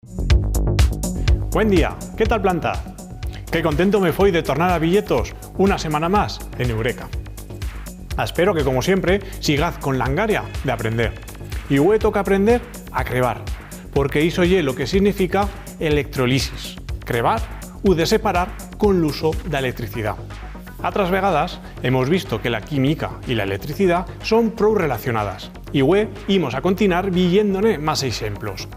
Buen día, ¿qué tal planta? Que contento me foi de tornar a Villetos una semana más en Eureka. Espero que, como siempre, sigad con la angaria de aprender. Y hoy toca aprender a crebar, porque iso ye lo que significa electrolisis, crebar u de separar con l'uso da electricidad. Otras vegadas hemos visto que la química y la electricidad son prou relacionadas, y hoy imos a continuar viéndone más ejemplos.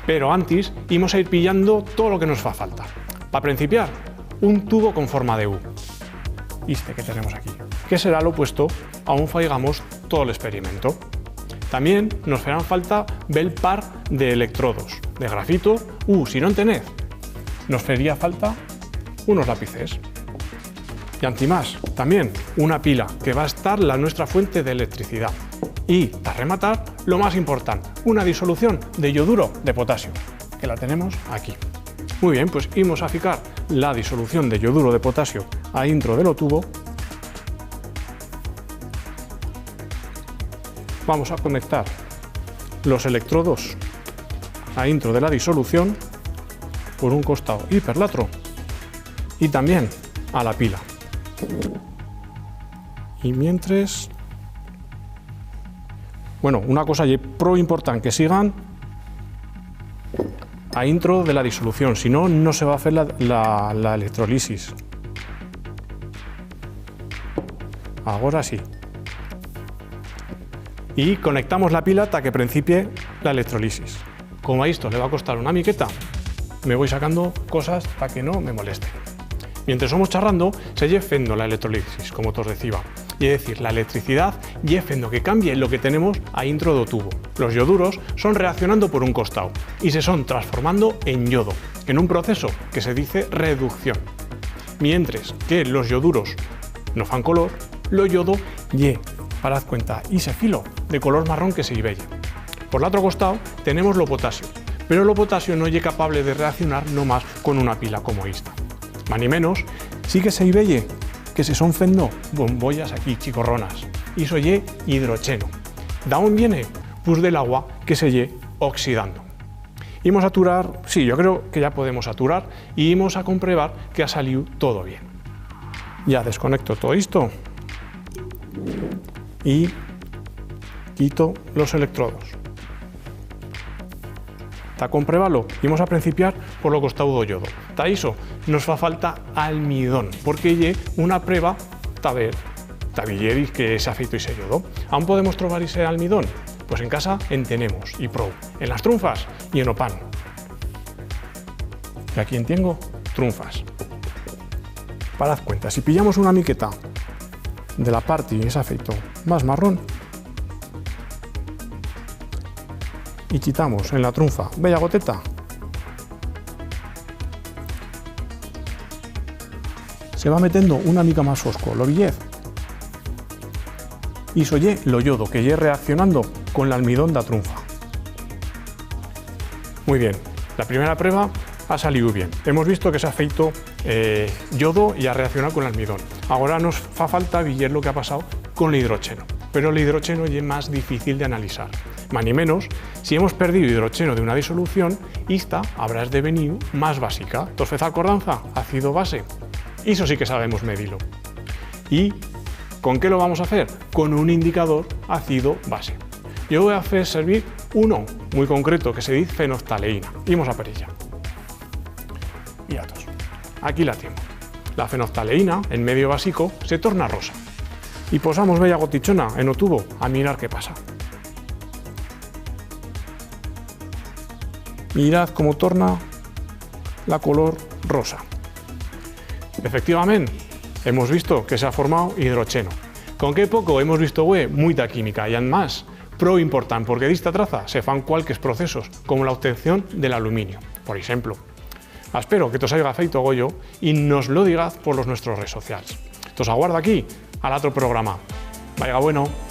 Pero antes imos a ir pillando todo lo que nos fa falta. Para principiar, un tubo con forma de U. Este que tenemos aquí, que será lo opuesto a un faigamos todo el experimento. También nos farán falta bel par de electrodos, de grafito, si no tened, nos faría falta unos lápices. Y antimás, también una pila, que va a estar la nuestra fuente de electricidad. Y, para rematar, lo más importante, una disolución de yoduro de potasio, que la tenemos aquí. Muy bien, pues íbamos a fijar la disolución de yoduro de potasio a intro del tubo. Vamos a conectar los electrodos a intro de la disolución por un costado y per l'altro, y también a la pila. Y mientras, bueno, una cosa pro importante, que sigan a intro de la disolución, si no, no se va a hacer la electrolisis. Ahora sí. Y conectamos la pila hasta que principie la electrolisis. Como a esto le va a costar una miqueta, me voy sacando cosas para que no me moleste. Mientras somos charrando, se lle fendo la electrolisis, como os decía. Y es decir, la electricidad lle fendo que cambie lo que tenemos a intro do tubo. Los yoduros son reaccionando por un costado y se son transformando en yodo, en un proceso que se dice reducción. Mientras que los yoduros no fan color, lo yodo lle, parad cuenta, ese filo de color marrón que se lle velle. Por el otro costado tenemos lo potasio, pero lo potasio no lle capable de reaccionar nomás con una pila como esta. Más ni menos, sí que se lle velle que se son fendo bombollas aquí chicorronas. Iso lle hidrocheno. ¿Da un viene? Pues del agua que se lle oxidando. Imos a aturar, sí, yo creo que ya podemos aturar, y imos a comprobar que ha salido todo bien. Ya desconecto todo esto y quito los electrodos. Para comprobarlo, ímos a principiar por lo costado do yodo. Ta iso nos fa falta almidón, porque lle una prueba tabilleris que se ha feito ese yodo. ¿Aún podemos trobar ese almidón? Pues en casa en tenemos, y prou, en las trunfas y en o pan. Y aquí en tengo trunfas. Parad cuenta, si pillamos una miqueta de la parte y ese feito más marrón, y quitamos en la trunfa bella goteta, se va metiendo una mica más fosco, lo villez, y soye lo yodo que lle reaccionando con el almidón da trunfa. Muy bien, la primera prueba ha salido bien. Hemos visto que se ha feito yodo y ha reaccionado con el almidón. Ahora nos fa falta villar lo que ha pasado con el hidrocheno, pero el hidrocheno es más difícil de analizar. Más ni menos, si hemos perdido hidrocheno de una disolución, esta habrá devenido más básica. Entonces, acordanza, ácido base. Eso sí que sabemos medirlo. ¿Y con qué lo vamos a hacer? Con un indicador ácido base. Yo voy a hacer servir uno muy concreto que se dice fenoftaleína. Vamos a por ella. Y datos. Aquí la tengo. La fenoftaleína, en medio básico, se torna rosa. Y posamos bella gotichona en o tubo a mirar qué pasa. Mirad cómo torna la color rosa. Efectivamente, hemos visto que se ha formado hidrocheno. Con qué poco hemos visto mucha química y además pro importante porque de esta traza se fan cualquier procesos como la obtención del aluminio, por ejemplo. Espero que os haya feito goyo y nos lo digáis por nuestras redes sociales. Os aguardo aquí al otro programa. Vaya bueno.